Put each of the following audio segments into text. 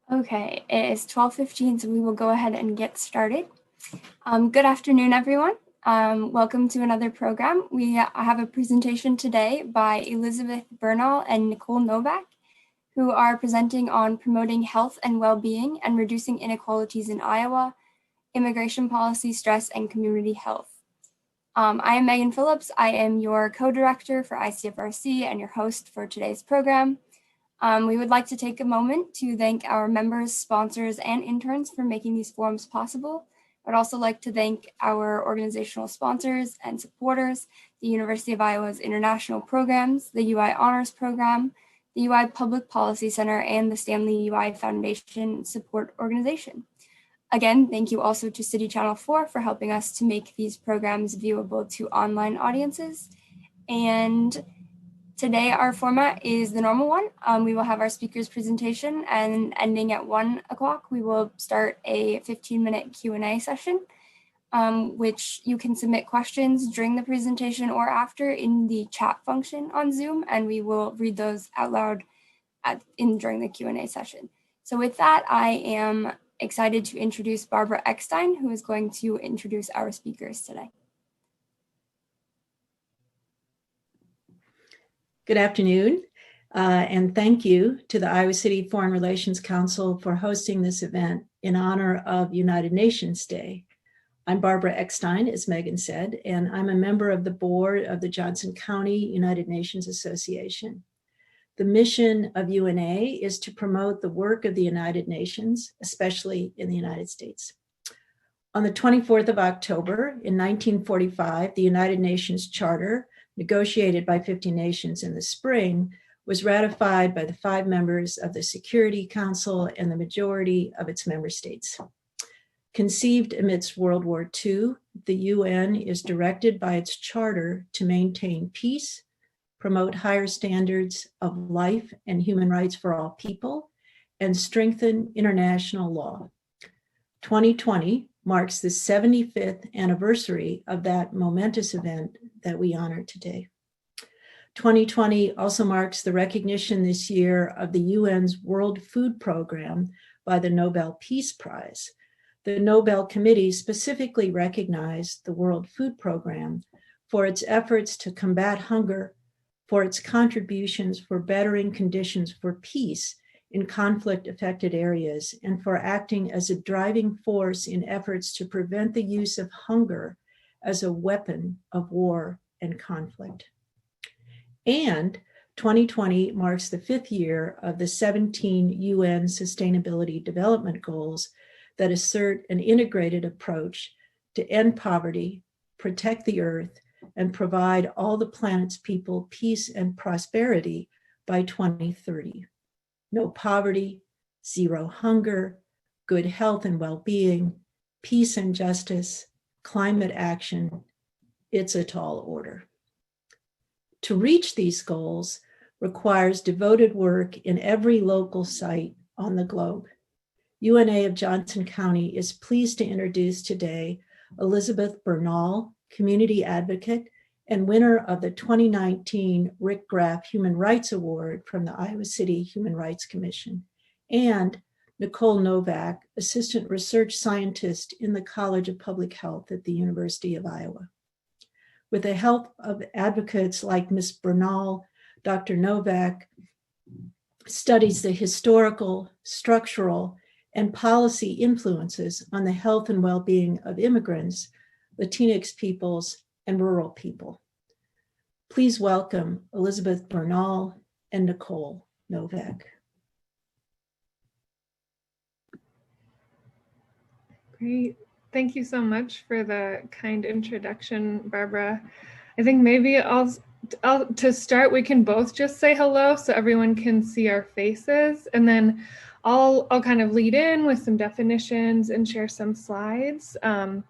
Okay, it is 12:15, so we will go ahead and get started. Good afternoon, everyone. Welcome to another program. We have a presentation today by Elizabeth Bernal and Nicole Novak, who are presenting on promoting health and well-being and reducing inequalities in Iowa, immigration policy, stress, and community health. I am Megan Phillips. I am your co-director for ICFRC and your host for today's program. We would like to take a moment to thank our members, sponsors, and interns for making these forums possible. I'd also like to thank our organizational sponsors and supporters, the University of Iowa's international programs, the UI Honors Program, the UI Public Policy Center, and the Stanley UI Foundation Support Organization. Again, thank you also to City Channel 4 for helping us to make these programs viewable to online audiences. And today, our format is the normal one. We will have our speaker's presentation, and ending at 1 o'clock, we will start a 15-minute Q&A session, which you can submit questions during the presentation or after in the chat function on Zoom, and we will read those out loud during the Q&A session. So with that, I am excited to introduce Barbara Eckstein, who is going to introduce our speakers today. Good afternoon, and thank you to the Iowa City Foreign Relations Council for hosting this event in honor of United Nations Day. I'm Barbara Eckstein, as Megan said, and I'm a member of the board of the Johnson County United Nations Association. The mission of UNA is to promote the work of the United Nations, especially in the United States. On the 24th of October in 1945, the United Nations Charter, negotiated by 50 nations in the spring, was ratified by the 5 members of the Security Council and the majority of its member states. Conceived amidst World War II, the UN is directed by its charter to maintain peace, promote higher standards of life and human rights for all people, and strengthen international law. 2020 marks the 75th anniversary of that momentous event that we honor today. 2020 also marks the recognition this year of the UN's World Food Program by the Nobel Peace Prize. The Nobel Committee specifically recognized the World Food Program for its efforts to combat hunger, for its contributions for bettering conditions for peace in conflict-affected areas, and for acting as a driving force in efforts to prevent the use of hunger as a weapon of war and conflict. And 2020 marks the 5th year of the 17 UN Sustainability Development Goals that assert an integrated approach to end poverty, protect the earth, and provide all the planet's people peace and prosperity by 2030. No poverty, zero hunger, good health and well-being, peace and justice, climate action. It's a tall order. To reach these goals requires devoted work in every local site on the globe. UNA of Johnson County is pleased to introduce today Elizabeth Bernal, community advocate and winner of the 2019 Rick Graf Human Rights Award from the Iowa City Human Rights Commission, and Nicole Novak, assistant research scientist in the College of Public Health at the University of Iowa. With the help of advocates like Ms. Bernal, Dr. Novak studies the historical, structural, and policy influences on the health and well-being of immigrants, Latinx peoples, and rural people. Please welcome Elizabeth Bernal and Nicole Novak. Great. Thank you so much for the kind introduction, Barbara. I think maybe I'll to start, we can both just say hello so everyone can see our faces, and then I'll kind of lead in with some definitions and share some slides, and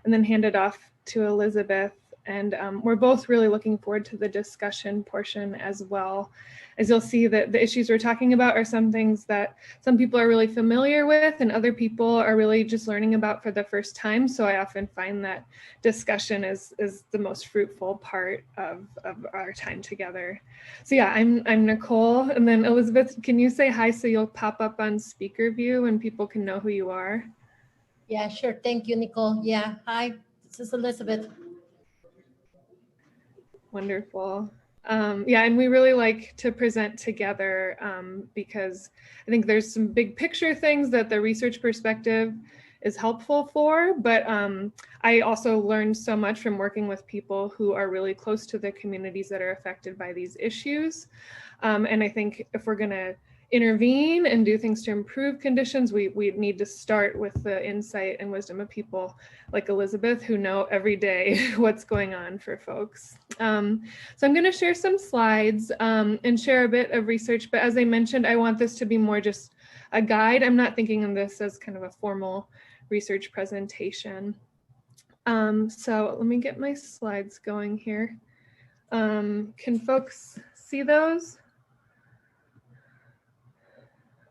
then hand it off to Elizabeth. And we're both really looking forward to the discussion portion as well. as you'll see that the issues we're talking about are some things that some people are really familiar with and other people are really just learning about for the first time. So I often find that discussion is the most fruitful part of our time together. So yeah, I'm Nicole, and then Elizabeth, can you say hi so you'll pop up on speaker view and people can know who you are? Yeah, sure. Thank you, Nicole. Yeah, hi, this is Elizabeth. Wonderful. Yeah, and we really like to present together because I think there's some big picture things that the research perspective is helpful for, but I also learned so much from working with people who are really close to the communities that are affected by these issues. And I think if we're gonna intervene and do things to improve conditions, we need to start with the insight and wisdom of people like Elizabeth who know every day what's going on for folks. So I'm going to share some slides and share a bit of research, but as I mentioned, I want this to be more just a guide. I'm not thinking of this as kind of a formal research presentation. So let me get my slides going here. Can folks see those?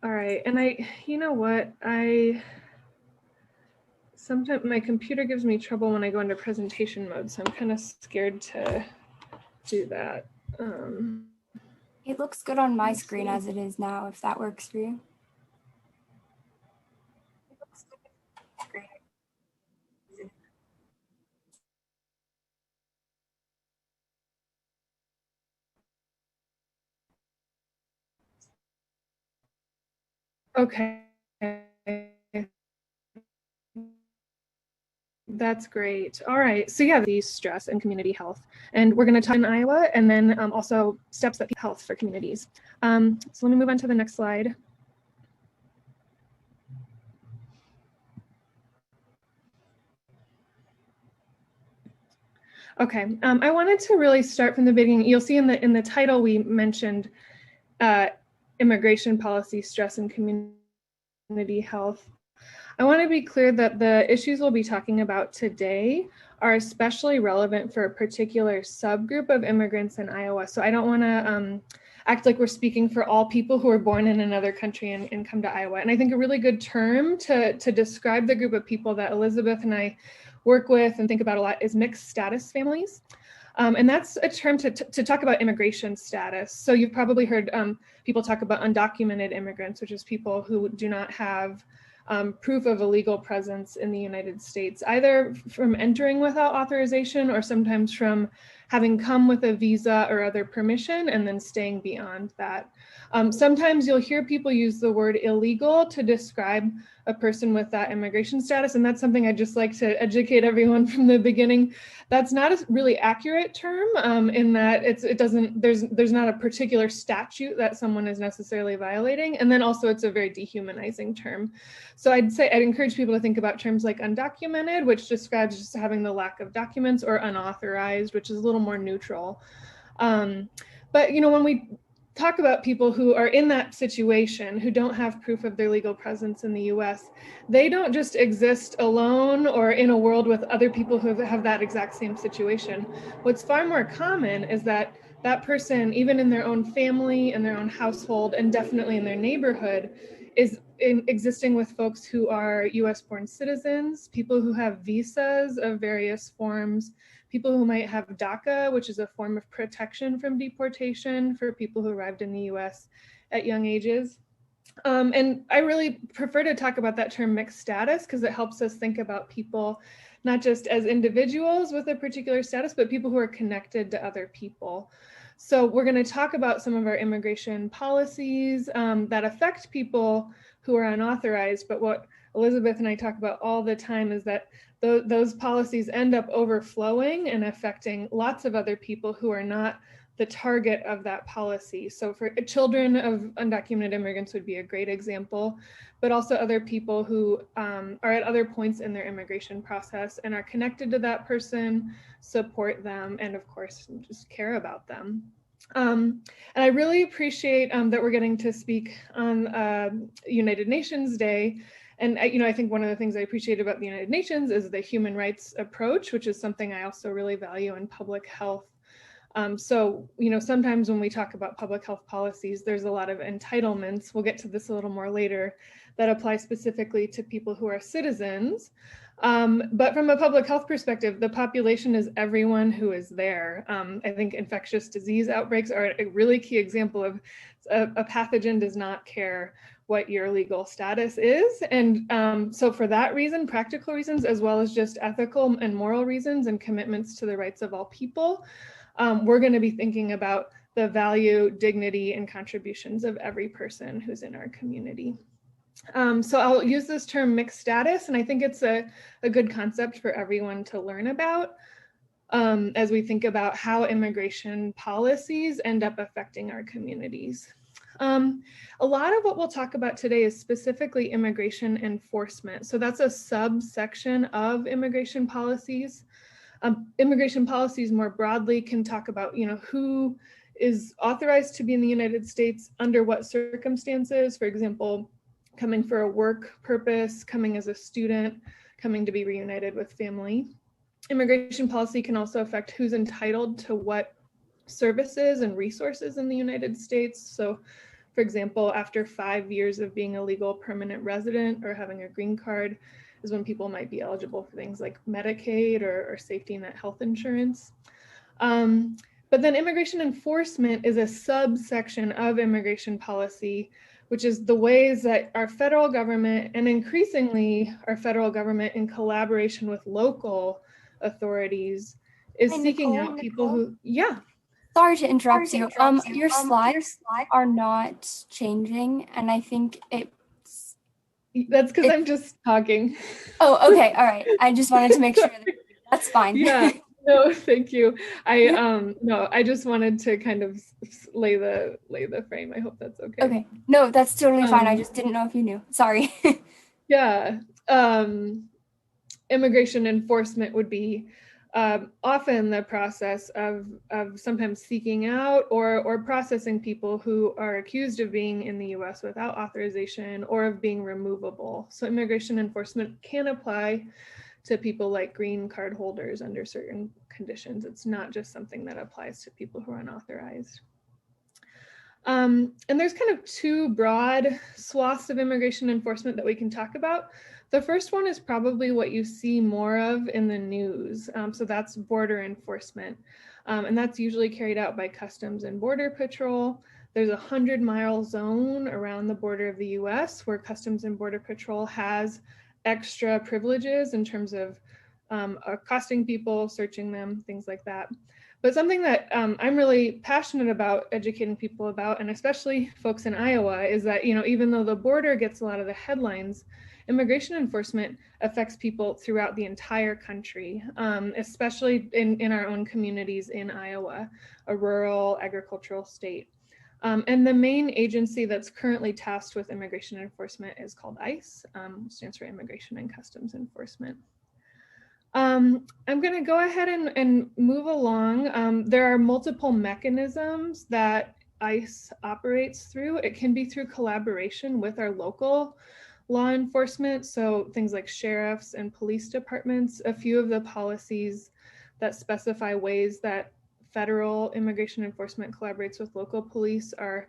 All right, and you know what, sometimes my computer gives me trouble when I go into presentation mode, so I'm kind of scared to do that. It looks good on my screen as it is now, if that works for you. Okay. That's great. All right. So yeah, the stress and community health, and we're going to talk in Iowa, and then also steps that health for communities. So let me move on to the next slide. Okay. I wanted to really start from the beginning. You'll see in the title we mentioned immigration policy, stress, and community health. I want to be clear that the issues we'll be talking about today are especially relevant for a particular subgroup of immigrants in Iowa. So I don't want to act like we're speaking for all people who are born in another country and come to Iowa. And I think a really good term to describe the group of people that Elizabeth and I work with and think about a lot is mixed status families. And that's a term to talk about immigration status. So you've probably heard people talk about undocumented immigrants, which is people who do not have proof of a legal presence in the United States, either from entering without authorization or sometimes from having come with a visa or other permission and then staying beyond that. Sometimes you'll hear people use the word illegal to describe a person with that immigration status, and that's something I'd just like to educate everyone from the beginning. That's not a really accurate term in that there's not a particular statute that someone is necessarily violating, and then also it's a very dehumanizing term. So I'd encourage people to think about terms like undocumented, which describes just having the lack of documents, or unauthorized, which is a little more neutral. But you know, when we talk about people who are in that situation, who don't have proof of their legal presence in the US, they don't just exist alone or in a world with other people who have that exact same situation. What's far more common is that that person, even in their own family and their own household, and definitely in their neighborhood, is existing with folks who are US born citizens, people who have visas of various forms, people who might have DACA, which is a form of protection from deportation for people who arrived in the US at young ages. And I really prefer to talk about that term mixed status because it helps us think about people not just as individuals with a particular status, but people who are connected to other people. So we're going to talk about some of our immigration policies that affect people who are unauthorized, but what Elizabeth and I talk about all the time is that those policies end up overflowing and affecting lots of other people who are not the target of that policy. So for children of undocumented immigrants would be a great example, but also other people who are at other points in their immigration process and are connected to that person, support them, and of course, just care about them. And I really appreciate that we're getting to speak on United Nations Day. And I think one of the things I appreciate about the United Nations is the human rights approach, which is something I also really value in public health. So, sometimes when we talk about public health policies, there's a lot of entitlements. We'll get to this a little more later, that apply specifically to people who are citizens. But from a public health perspective, the population is everyone who is there. I think infectious disease outbreaks are a really key example of a pathogen does not care what your legal status is. And so for that reason, practical reasons, as well as just ethical and moral reasons and commitments to the rights of all people, we're going to be thinking about the value, dignity, and contributions of every person who's in our community. So I'll use this term mixed status, and I think it's a good concept for everyone to learn about as we think about how immigration policies end up affecting our communities. A lot of what we'll talk about today is specifically immigration enforcement. So that's a subsection of immigration policies. Immigration policies more broadly can talk about, who is authorized to be in the United States under what circumstances, for example, coming for a work purpose, coming as a student, coming to be reunited with family. Immigration policy can also affect who's entitled to what services and resources in the United States. So, for example, after 5 years of being a legal permanent resident or having a green card is when people might be eligible for things like Medicaid or safety net health insurance. But then immigration enforcement is a subsection of immigration policy, which is the ways that our federal government, and increasingly our federal government in collaboration with local authorities, is seeking out people who, Sorry to interrupt you. Your slides are not changing, and I think that's because I'm just talking. Oh, okay, all right. I just wanted to make sure that's fine. Yeah. No, thank you. I just wanted to kind of lay the frame. I hope that's okay. Okay. No, that's totally fine. I just didn't know if you knew. Sorry. Yeah. Immigration enforcement would be often the process of sometimes seeking out or processing people who are accused of being in the US without authorization or of being removable. So immigration enforcement can apply to people like green card holders under certain conditions. It's not just something that applies to people who are unauthorized. And there's kind of two broad swaths of immigration enforcement that we can talk about. The first one is probably what you see more of in the news. So that's border enforcement. And that's usually carried out by Customs and Border Patrol. There's a 100-mile zone around the border of the US where Customs and Border Patrol has extra privileges in terms of accosting people, searching them, things like that. But something that I'm really passionate about educating people about, and especially folks in Iowa, is that, even though the border gets a lot of the headlines, immigration enforcement affects people throughout the entire country, especially in our own communities in Iowa, a rural agricultural state. And the main agency that's currently tasked with immigration enforcement is called ICE, which stands for Immigration and Customs Enforcement. I'm going to go ahead and move along. There are multiple mechanisms that ICE operates through. It can be through collaboration with our local law enforcement, so things like sheriffs and police departments. A few of the policies that specify ways that federal immigration enforcement collaborates with local police are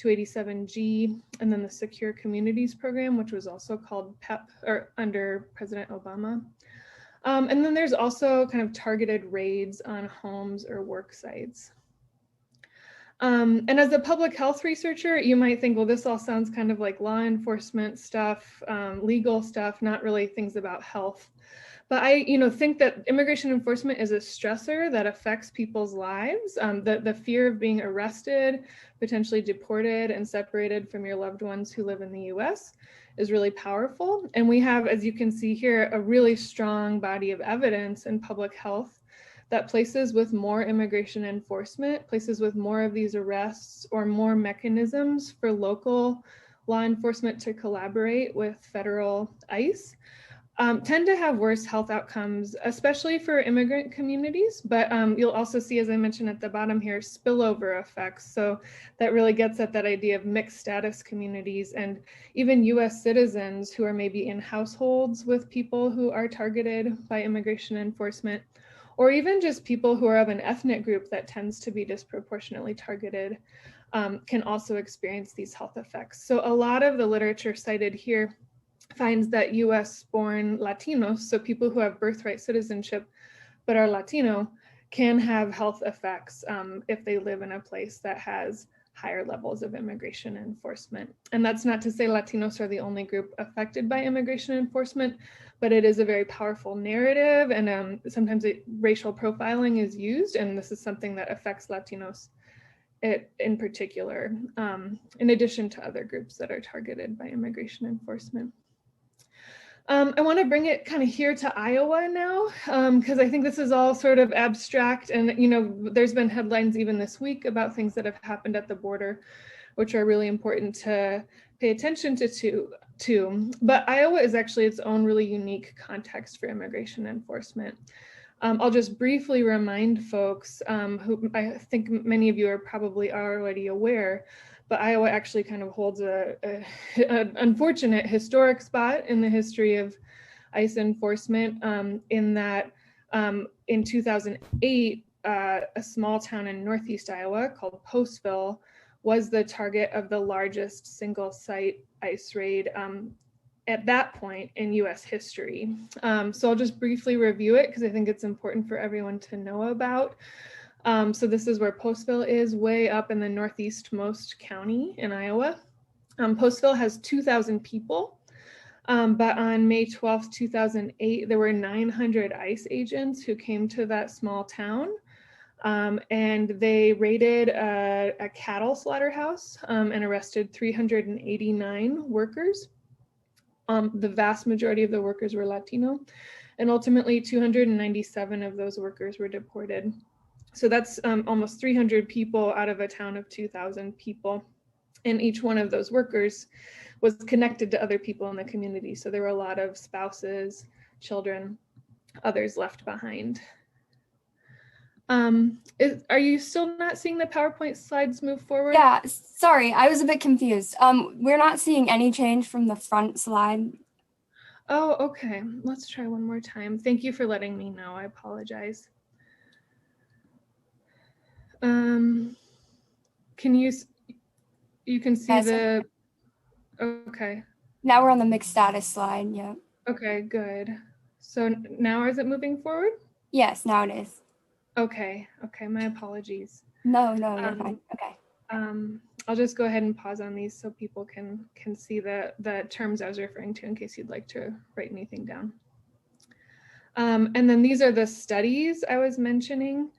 287G, and then the Secure Communities Program, which was also called PEP or under President Obama. And then there's also kind of targeted raids on homes or work sites. And as a public health researcher, you might think, well, this all sounds kind of like law enforcement stuff, legal stuff, not really things about health. But I, think that immigration enforcement is a stressor that affects people's lives. The fear of being arrested, potentially deported and separated from your loved ones who live in the US is really powerful. And we have, as you can see here, a really strong body of evidence in public health that places with more immigration enforcement, places with more of these arrests or more mechanisms for local law enforcement to collaborate with federal ICE, tend to have worse health outcomes, especially for immigrant communities. But you'll also see, as I mentioned at the bottom here, spillover effects. So that really gets at that idea of mixed status communities and even US citizens who are maybe in households with people who are targeted by immigration enforcement, or even just people who are of an ethnic group that tends to be disproportionately targeted can also experience these health effects. So a lot of the literature cited here finds that US-born Latinos, so people who have birthright citizenship but are Latino, can have health effects if they live in a place that has higher levels of immigration enforcement. And that's not to say Latinos are the only group affected by immigration enforcement, but it is a very powerful narrative, and sometimes racial profiling is used, and this is something that affects Latinos in particular, in addition to other groups that are targeted by immigration enforcement. I want to bring it kind of here to Iowa now, because I think this is all sort of abstract, and there's been headlines even this week about things that have happened at the border, which are really important to pay attention to. But Iowa is actually its own really unique context for immigration enforcement. I'll just briefly remind folks who I think many of you are probably already aware, but Iowa actually kind of holds an unfortunate historic spot in the history of ICE enforcement, in that in 2008, a small town in Northeast Iowa called Postville was the target of the largest single site ICE raid at that point in US history. So I'll just briefly review it because I think it's important for everyone to know about. So this is where Postville is, way up in the northeastmost county in Iowa. Postville has 2,000 people, but on May 12th, 2008, there were 900 ICE agents who came to that small town, and they raided a cattle slaughterhouse and arrested 389 workers. The vast majority of the workers were Latino, and ultimately 297 of those workers were deported. So that's almost 300 people out of a town of 2,000 people. And each one of those workers was connected to other people in the community. So there were a lot of spouses, children, others left behind. Are you still not seeing the PowerPoint slides move forward? Yeah, sorry, I was a bit confused. We're not seeing any change from the front slide. Oh, okay. Let's try one more time. Thank you for letting me know. I apologize. Can you can see Yes. okay. Now we're on the mixed status slide, yeah. Okay, good. So now is it moving forward? Yes, now it is. Okay, my apologies. No, you're fine, okay. I'll just go ahead and pause on these so people can see the terms I was referring to in case you'd like to write anything down. And then these are the studies I was mentioning.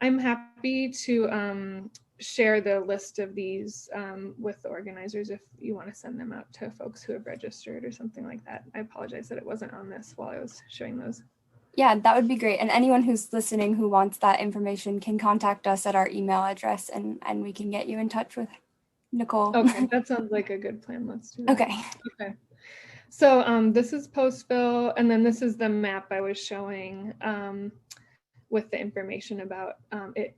I'm happy to share the list of these with the organizers if you want to send them out to folks who have registered or something like that. I apologize that it wasn't on this while I was showing those. Yeah, that would be great. And anyone who's listening who wants that information can contact us at our email address, and we can get you in touch with Nicole. Okay, that sounds like a good plan. Let's do that. Okay. So this is Postville, and then this is the map I was showing with the information about it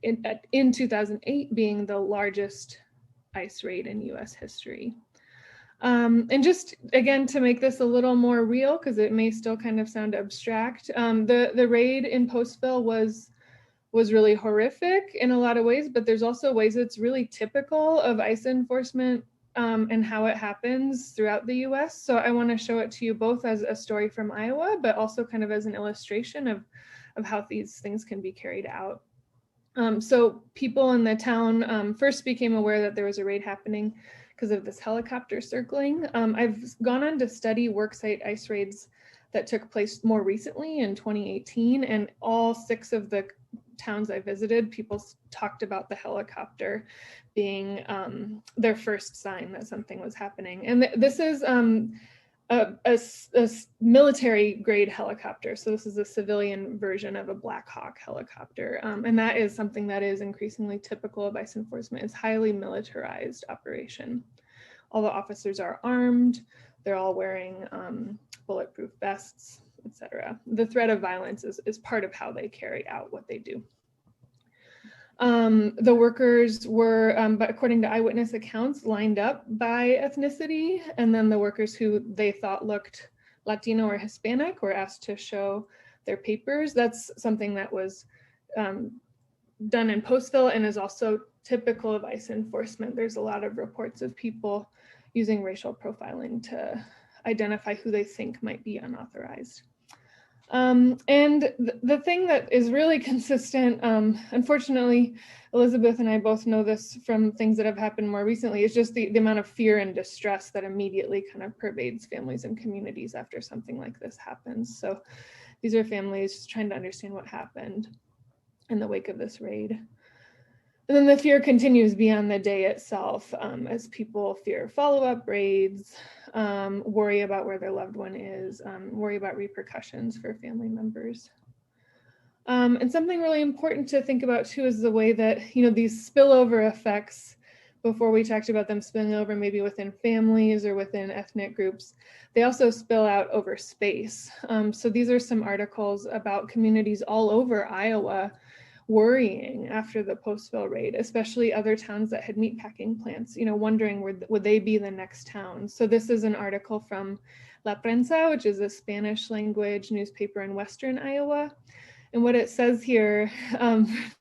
in 2008 being the largest ICE raid in US history. And just again, to make this a little more real, because it may still kind of sound abstract, the raid in Postville was really horrific in a lot of ways, but there's also ways it's really typical of ICE enforcement and how it happens throughout the US. So I want to show it to you both as a story from Iowa, but also kind of as an illustration of how these things can be carried out. So people in the town first became aware that there was a raid happening because of this helicopter circling. I've gone on to study worksite ICE raids that took place more recently in 2018, and all 6 of the towns I visited, people talked about the helicopter being their first sign that something was happening. And this is a military grade helicopter. So this is a civilian version of a Black Hawk helicopter. And that is something that is increasingly typical of ICE enforcement. It's highly militarized operation. All the officers are armed. They're all wearing bulletproof vests, etc. The threat of violence is part of how they carry out what they do. The workers were, but according to eyewitness accounts, lined up by ethnicity, and then the workers who they thought looked Latino or Hispanic were asked to show their papers. That's something that was done in Postville and is also typical of ICE enforcement. There's a lot of reports of people using racial profiling to identify who they think might be unauthorized. And the thing that is really consistent, unfortunately, Elizabeth and I both know this from things that have happened more recently, is just the amount of fear and distress that immediately kind of pervades families and communities after something like this happens. So these are families trying to understand what happened in the wake of this raid. And then the fear continues beyond the day itself as people fear follow-up raids, worry about where their loved one is, worry about repercussions for family members. And something really important to think about too is the way that, you know, these spillover effects, before we talked about them spilling over maybe within families or within ethnic groups, they also spill out over space. So these are some articles about communities all over Iowa worrying after the Postville raid, especially other towns that had meatpacking plants, you know, wondering would they be the next town. So this is an article from La Prensa, which is a Spanish language newspaper in Western Iowa. And what it says here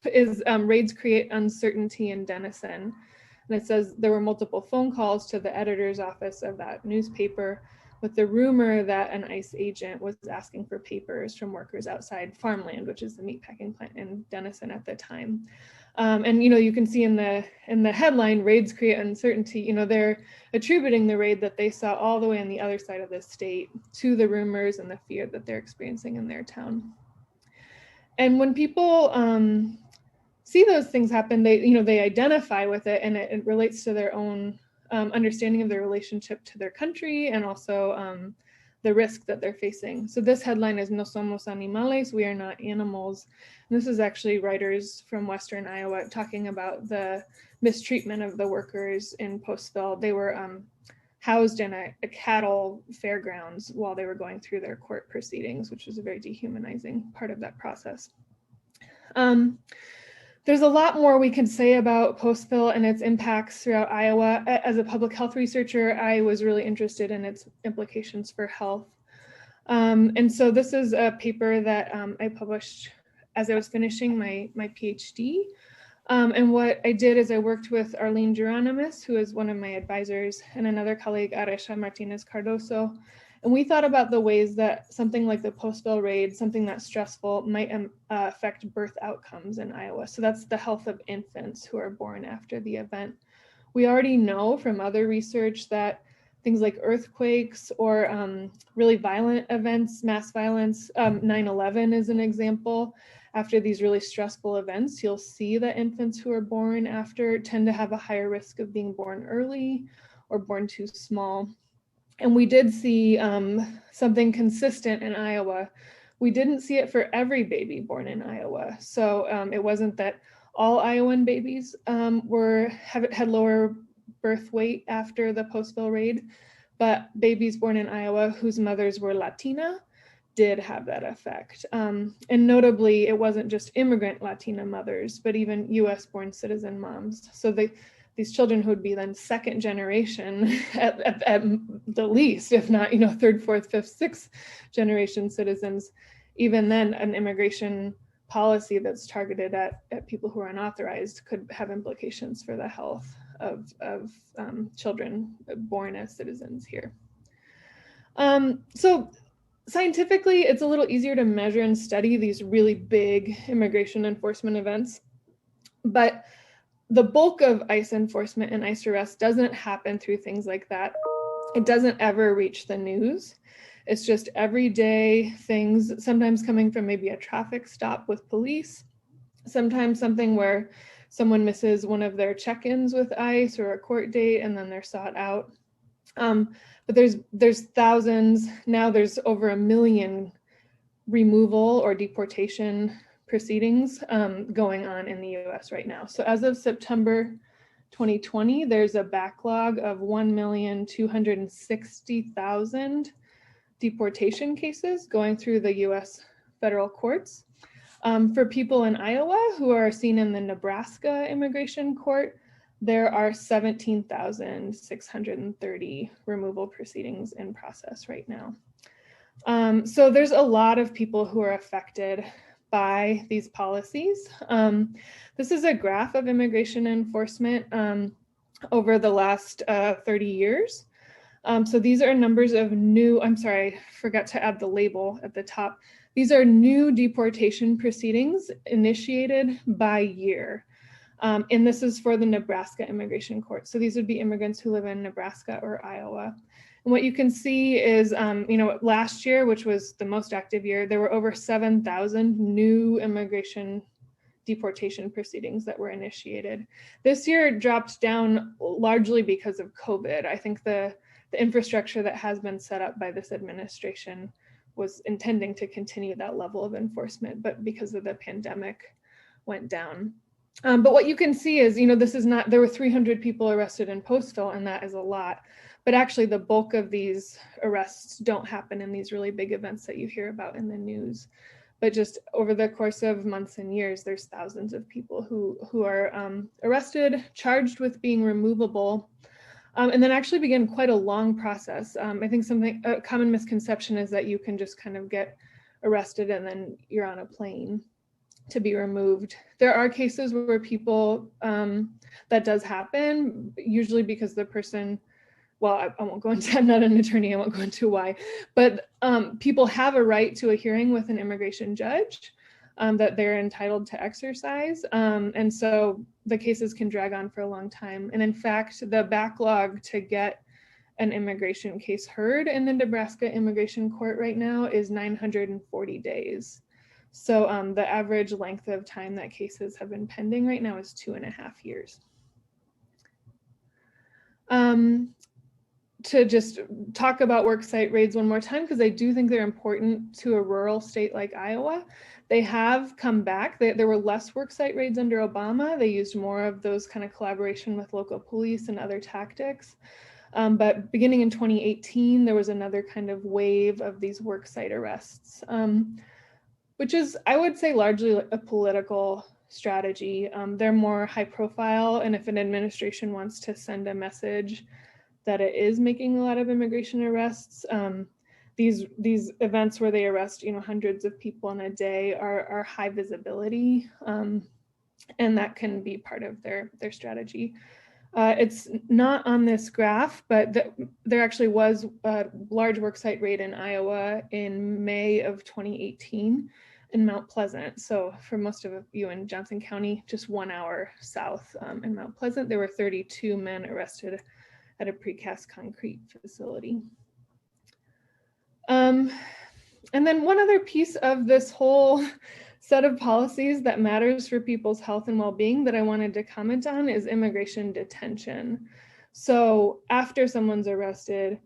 is raids create uncertainty in Denison. And it says there were multiple phone calls to the editor's office of that newspaper with the rumor that an ICE agent was asking for papers from workers outside Farmland, which is the meatpacking plant in Denison at the time. And, you know, you can see in the headline, raids create uncertainty, you know, they're attributing the raid that they saw all the way on the other side of the state to the rumors and the fear that they're experiencing in their town. And when people see those things happen, they identify with it, and it relates to their own understanding of their relationship to their country and also the risk that they're facing. So this headline is "No somos animales," we are not animals. And this is actually writers from Western Iowa talking about the mistreatment of the workers in Postville. They were housed in a cattle fairgrounds while they were going through their court proceedings, which was a very dehumanizing part of that process. There's a lot more we could say about Postville and its impacts throughout Iowa. As a public health researcher, I was really interested in its implications for health. And so this is a paper that I published as I was finishing my PhD. And what I did is I worked with Arlene Geronimus, who is one of my advisors, and another colleague, Aresha Martinez Cardoso. And we thought about the ways that something like the Postville raid, something that's stressful, might affect birth outcomes in Iowa. So that's the health of infants who are born after the event. We already know from other research that things like earthquakes or really violent events, mass violence, 9/11 is an example. After these really stressful events, you'll see that infants who are born after tend to have a higher risk of being born early or born too small. And we did see something consistent in Iowa. We didn't see it for every baby born in Iowa. So it wasn't that all Iowan babies had lower birth weight after the Postville raid, but babies born in Iowa whose mothers were Latina did have that effect. And notably, it wasn't just immigrant Latina mothers, but even US born citizen moms. So these children who would be then second generation at the least, if not, you know, third, fourth, fifth, sixth generation citizens, even then an immigration policy that's targeted at people who are unauthorized could have implications for the health of children born as citizens here. So scientifically, it's a little easier to measure and study these really big immigration enforcement events, but the bulk of ICE enforcement and ICE arrest doesn't happen through things like that. It doesn't ever reach the news. It's just everyday things, sometimes coming from maybe a traffic stop with police, sometimes something where someone misses one of their check-ins with ICE or a court date and then they're sought out. But there's thousands, now there's over 1 million removal or deportation proceedings going on in the US right now. So as of September 2020, there's a backlog of 1,260,000 deportation cases going through the US federal courts. For people in Iowa who are seen in the Nebraska immigration court, there are 17,630 removal proceedings in process right now. So there's a lot of people who are affected by these policies. This is a graph of immigration enforcement over the last 30 years. So these are numbers of new, I'm sorry, I forgot to add the label at the top. These are new deportation proceedings initiated by year. And this is for the Nebraska Immigration Court. So these would be immigrants who live in Nebraska or Iowa. And what you can see is, last year, which was the most active year, there were over 7,000 new immigration deportation proceedings that were initiated. This year it dropped down largely because of COVID. I think the infrastructure that has been set up by this administration was intending to continue that level of enforcement, but because of the pandemic went down. But what you can see is, this is not, there were 300 people arrested in Postville, and that is a lot. But actually the bulk of these arrests don't happen in these really big events that you hear about in the news. But just over the course of months and years, there's thousands of people who are arrested, charged with being removable, and then actually begin quite a long process. I think a common misconception is that you can just kind of get arrested and then you're on a plane to be removed. There are cases where people, that does happen, usually because the person, well, I won't go into, I'm not an attorney, I won't go into why, but people have a right to a hearing with an immigration judge that they're entitled to exercise. And so the cases can drag on for a long time. And in fact, the backlog to get an immigration case heard in the Nebraska Immigration Court right now is 940 days. So the average length of time that cases have been pending right now is 2.5 years. To just talk about worksite raids one more time, because I do think they're important to a rural state like Iowa. They have come back. There were less worksite raids under Obama. They used more of those kind of collaboration with local police and other tactics. But beginning in 2018, there was another kind of wave of these worksite arrests, which is, I would say, largely a political strategy. They're more high profile, and if an administration wants to send a message that it is making a lot of immigration arrests, these events where they arrest hundreds of people in a day are high visibility, and that can be part of their strategy. It's not on this graph, but there actually was a large worksite raid in Iowa in May of 2018 in Mount Pleasant. So for most of you in Johnson County, just 1 hour south in Mount Pleasant, there were 32 men arrested at a precast concrete facility. And then one other piece of this whole set of policies that matters for people's health and well-being that I wanted to comment on is immigration detention. So after someone's arrested,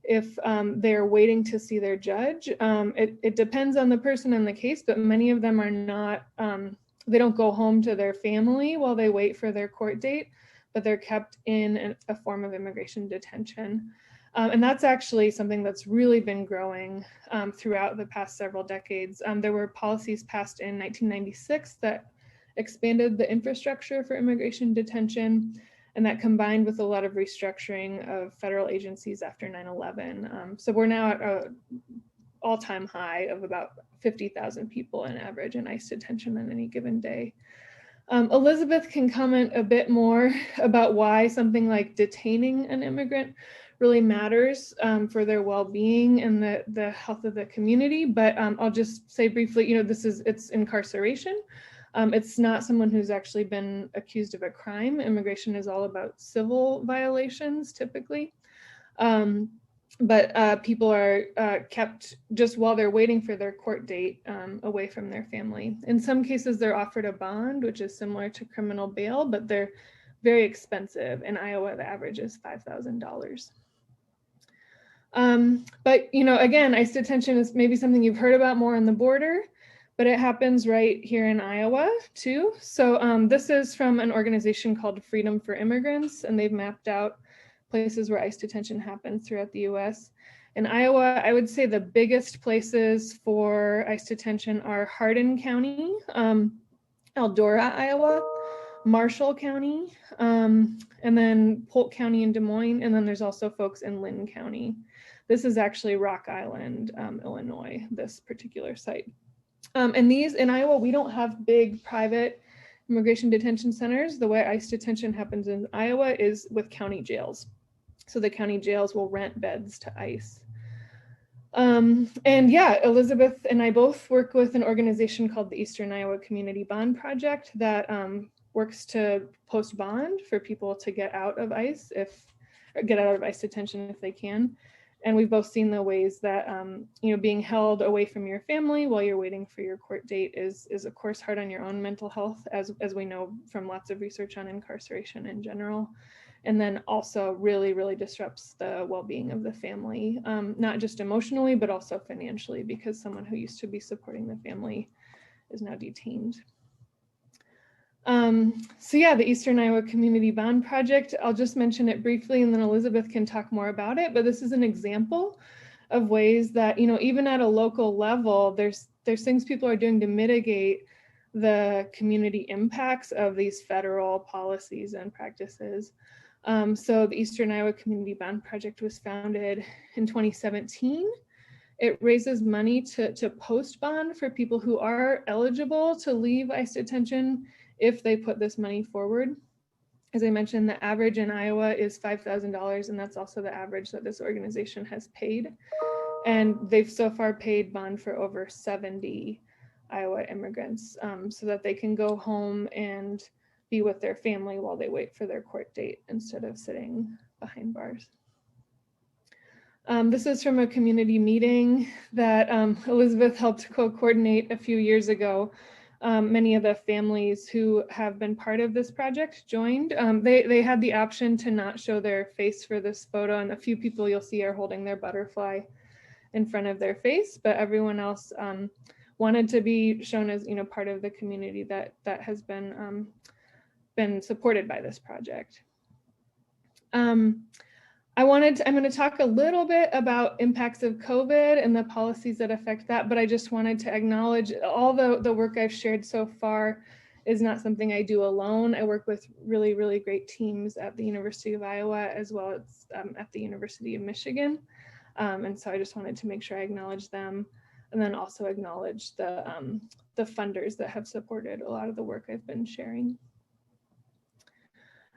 if they're waiting to see their judge, it depends on the person and the case, but many of them are not, they don't go home to their family while they wait for their court date, but they're kept in a form of immigration detention. And that's actually something that's really been growing throughout the past several decades. There were policies passed in 1996 that expanded the infrastructure for immigration detention, and that combined with a lot of restructuring of federal agencies after 9/11. So we're now at an all-time high of about 50,000 people in average in ICE detention on any given day. Elizabeth can comment a bit more about why something like detaining an immigrant really matters for their well-being and the health of the community. But I'll just say briefly, it's incarceration. It's not someone who's actually been accused of a crime. Immigration is all about civil violations typically. But people are kept just while they're waiting for their court date away from their family. In some cases, they're offered a bond, which is similar to criminal bail, but they're very expensive. In Iowa, the average is $5,000. But again, ICE detention is maybe something you've heard about more on the border, but it happens right here in Iowa too. So this is from an organization called Freedom for Immigrants, and they've mapped out places where ICE detention happens throughout the US. In Iowa, I would say the biggest places for ICE detention are Hardin County, Eldora, Iowa, Marshall County, and then Polk County in Des Moines, and then there's also folks in Lynn County. This is actually Rock Island, Illinois, this particular site. And these in Iowa, we don't have big private immigration detention centers. The way ICE detention happens in Iowa is with county jails. So the county jails will rent beds to ICE. And yeah, Elizabeth and I both work with an organization called the Eastern Iowa Community Bond Project that works to post bond for people to get out of ICE get out of ICE detention if they can. And we've both seen the ways that being held away from your family while you're waiting for your court date is of course hard on your own mental health, as we know from lots of research on incarceration in general. And then also really, really disrupts the well-being of the family, not just emotionally, but also financially, because someone who used to be supporting the family is now detained. So yeah, the Eastern Iowa Community Bond Project, I'll just mention it briefly and then Elizabeth can talk more about it, but this is an example of ways that, even at a local level, there's things people are doing to mitigate the community impacts of these federal policies and practices. So the Eastern Iowa Community Bond Project was founded in 2017. It raises money to post bond for people who are eligible to leave ICE detention if they put this money forward. As I mentioned, the average in Iowa is $5,000, and that's also the average that this organization has paid. And they've so far paid bond for over 70 Iowa immigrants so that they can go home and be with their family while they wait for their court date instead of sitting behind bars. This is from a community meeting that Elizabeth helped co-coordinate a few years ago. Many of the families who have been part of this project joined. They had the option to not show their face for this photo, and a few people you'll see are holding their butterfly in front of their face, but everyone else wanted to be shown as part of the community that has been supported by this project. I'm going to talk a little bit about impacts of COVID and the policies that affect that, but I just wanted to acknowledge all the work I've shared so far is not something I do alone. I work with really, really great teams at the University of Iowa as well as at the University of Michigan. And so I just wanted to make sure I acknowledge them and then also acknowledge the funders that have supported a lot of the work I've been sharing.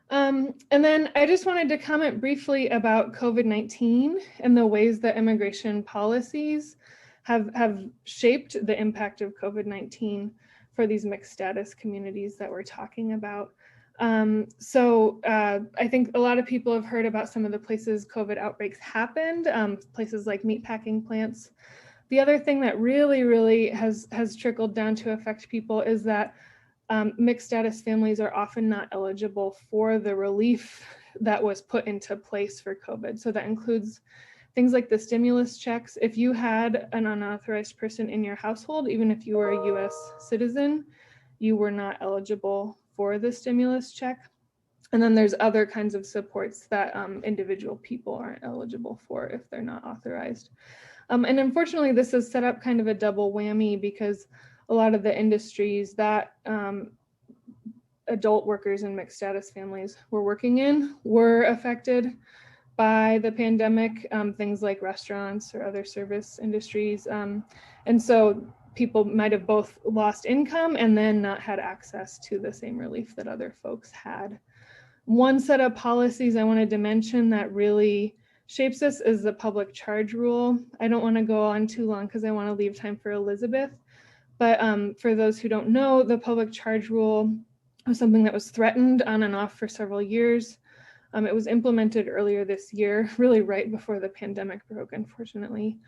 And then I just wanted to comment briefly about COVID-19 and the ways that immigration policies have shaped the impact of COVID-19 for these mixed status communities that we're talking about. So I think a lot of people have heard about some of the places COVID outbreaks happened, places like meatpacking plants. The other thing that really, really has trickled down to affect people is that mixed status families are often not eligible for the relief that was put into place for COVID. So that includes things like the stimulus checks. If you had an unauthorized person in your household, even if you were a US citizen, you were not eligible for the stimulus check. And then there's other kinds of supports that individual people aren't eligible for if they're not authorized. And unfortunately, this has set up kind of a double whammy because a lot of the industries that adult workers in mixed status families were working in were affected by the pandemic, things like restaurants or other service industries. And so people might have both lost income and then not had access to the same relief that other folks had. One set of policies I wanted to mention that really shapes this is the public charge rule. I don't want to go on too long because I want to leave time for Elizabeth. But for those who don't know, the public charge rule was something that was threatened on and off for several years. It was implemented earlier this year, really right before the pandemic broke, unfortunately.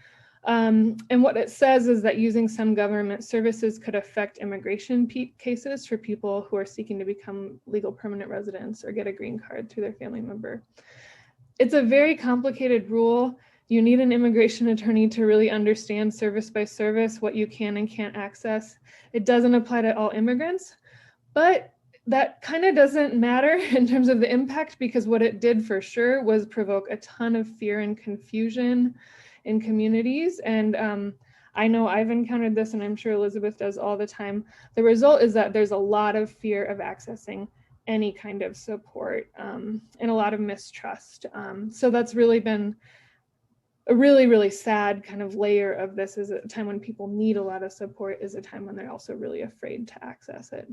And what it says is that using some government services could affect immigration cases for people who are seeking to become legal permanent residents or get a green card through their family member. It's a very complicated rule. You need an immigration attorney to really understand service by service what you can and can't access. It doesn't apply to all immigrants, but that kind of doesn't matter in terms of the impact because what it did for sure was provoke a ton of fear and confusion in communities. And I know I've encountered this and I'm sure Elizabeth does all the time. The result is that there's a lot of fear of accessing any kind of support and a lot of mistrust. So that's really been a really, really sad kind of layer of this is a time when people need a lot of support, is a time when they're also really afraid to access it.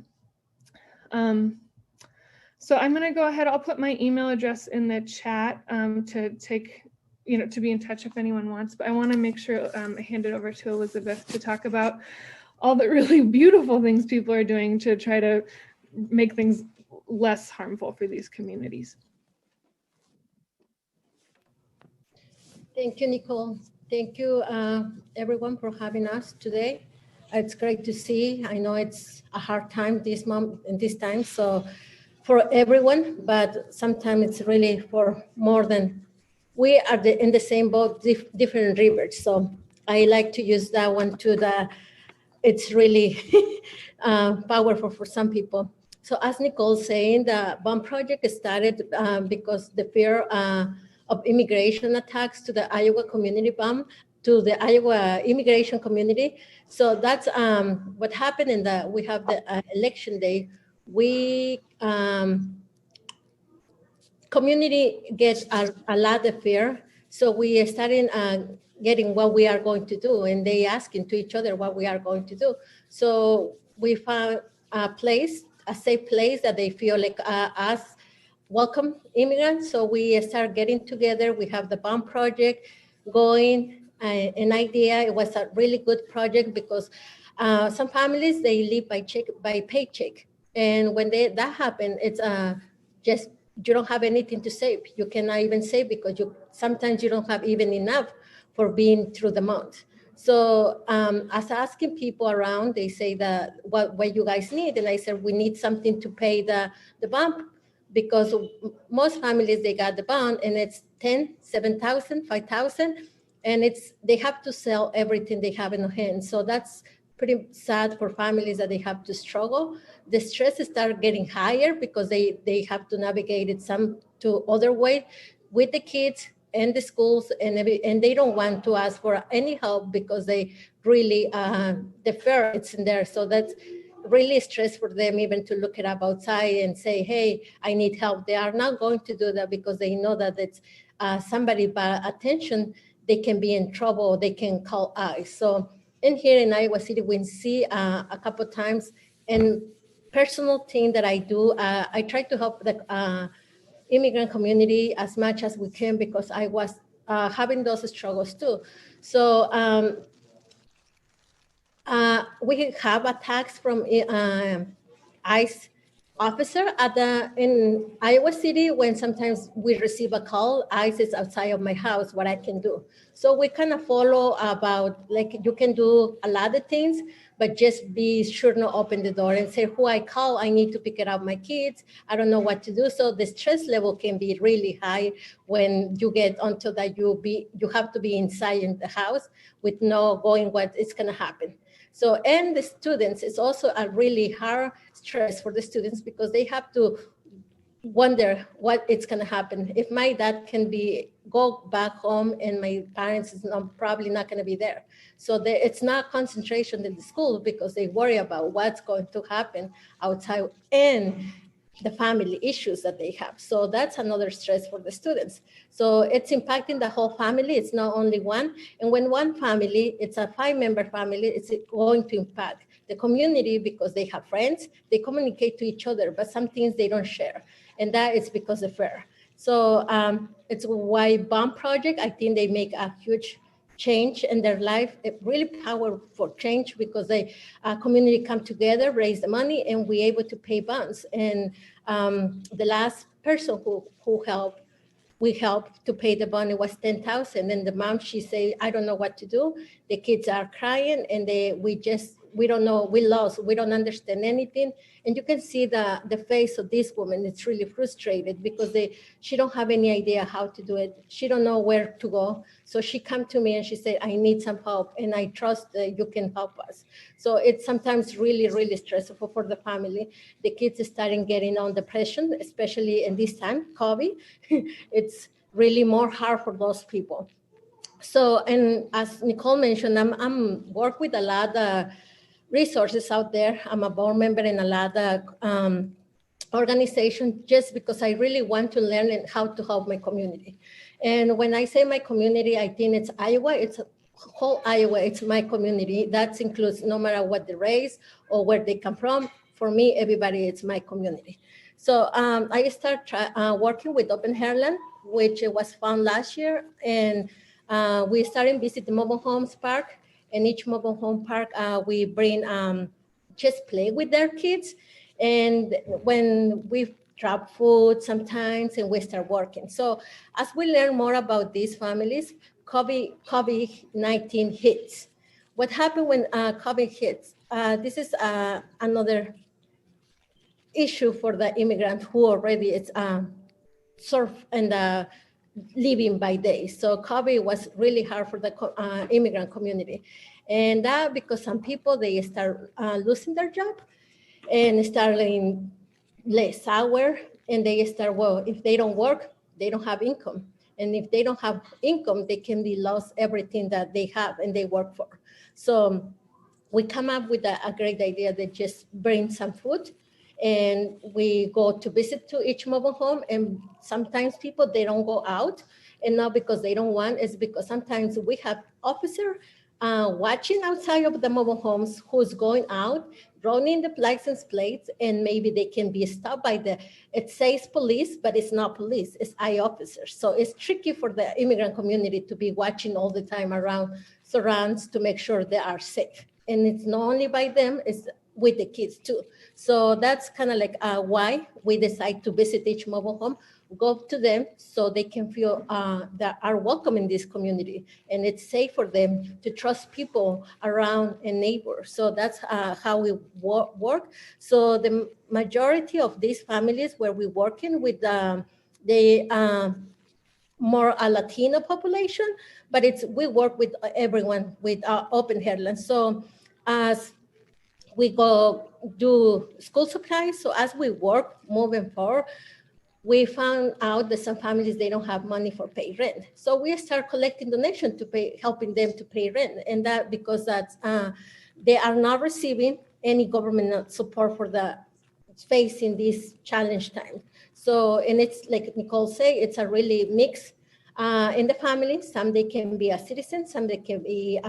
So I'm going to go ahead. I'll put my email address in the chat to take, to be in touch if anyone wants. But I want to make sure I hand it over to Elizabeth to talk about all the really beautiful things people are doing to try to make things less harmful for these communities. Thank you, Nicole. Thank you, everyone, for having us today. It's great to see. I know it's a hard time this month and this time, so for everyone, but sometimes it's really for more than, we are in the same boat, different rivers. So I like to use that one too, it's really powerful for some people. So as Nicole saying, the BOMB project started because the fear of immigration attacks to the Iowa community BOMB, to the Iowa immigration community. So that's what happened in we have the election day. We, community gets a lot of fear. So we are starting getting what we are going to do, and they asking to each other what we are going to do. So we found a place, a safe place that they feel like us welcome immigrants. So we start getting together. We have the BOMB project going, an idea. It was a really good project because some families, they live by paycheck. And when that happens, it's just, you don't have anything to save. You cannot even save because sometimes you don't have even enough for being through the month. So as asking people around, they say that what you guys need, and I said we need something to pay the bond, because most families, they got the bond and it's 10, 7,000, 5,000, and they have to sell everything they have in hand. So that's pretty sad for families that they have to struggle. The stress start getting higher because they have to navigate it some to other way with the kids and the schools, and they don't want to ask for any help because they really, the fear it's in there. So that's really stress for them even to look it up outside and say, hey, I need help. They are not going to do that because they know that it's somebody by attention, they can be in trouble, they can call ICE. So in here in Iowa City, we see a couple of times, and personal thing that I do, I try to help the immigrant community as much as we can because I was having those struggles too. So we have attacks from ICE officer in Iowa City. When sometimes we receive a call, ICE is outside of my house, what I can do. So we kind of follow about, like, you can do a lot of things, but just be sure to open the door and say who I call. I need to pick it up my kids. I don't know what to do. So the stress level can be really high when you get onto that you have to be inside in the house with no going what is going to happen. So, and the students, it's also a really hard stress for the students because they have to wonder what it's going to happen. If my dad can go back home and my parents is probably not going to be there. So it's not concentration in the school because they worry about what's going to happen outside and the family issues that they have. So that's another stress for the students. So it's impacting the whole family. It's not only one. And when one family, it's a 5-member family, it's going to impact the community because they have friends, they communicate to each other, but some things they don't share. And that is because of fear. So it's why BOMB project, I think they make a huge change in their life, a really powerful change because they community come together, raise the money, and we able to pay bonds. And the last person who helped, we helped to pay the bond, it was $10,000. And the mom, she said, I don't know what to do. The kids are crying and we don't know, we lost, we don't understand anything. And you can see the face of this woman, it's really frustrated because she don't have any idea how to do it. She don't know where to go. So she come to me and she said, I need some help and I trust that you can help us. So it's sometimes really, really stressful for the family. The kids are starting getting on depression, especially in this time, COVID. It's really more hard for those people. So, and as Nicole mentioned, I'm work with a lot of resources out there. I'm a board member in a lot of organizations just because I really want to learn how to help my community. And when I say my community, I think it's Iowa. It's whole Iowa. It's my community. That includes no matter what the race or where they come from. For me, everybody, it's my community. So I started working with Open Heartland, which was found last year. And we started visiting mobile homes park. And each mobile home park, we bring just play with their kids. And when we drop food sometimes and we start working. So as we learn more about these families, COVID-19 hits. What happened when COVID hits? This is another issue for the immigrant who already is surf and living by day. So COVID was really hard for the immigrant community. And that because some people, they start losing their job and starting less hour, and they start, well, if they don't work, they don't have income. And if they don't have income, they can be lost everything that they have and they work for. So we come up with a great idea that just bring some food and we go to visit to each mobile home. And sometimes people, they don't go out, and not because they don't want, it's because sometimes we have officer watching outside of the mobile homes who's going out, running the license plates, and maybe they can be stopped by it says police, but it's not police, it's I officers. So it's tricky for the immigrant community to be watching all the time around surrounds to make sure they are safe. And it's not only by them, it's with the kids too. So that's kind of like why we decide to visit each mobile home, go to them so they can feel that are welcome in this community, and it's safe for them to trust people around and neighbors. So that's how we work. So the majority of these families where we're working with the more a Latino population, but we work with everyone with Open Heartland. So as we go do school supplies, so as we work moving forward, we found out that some families, they don't have money for pay rent. So we start collecting donations to pay, helping them to pay rent. And that because that's, they are not receiving any government support for the facing this challenge time. So, and it's like Nicole say, it's a really mix in the family. Some they can be a citizen, some they can be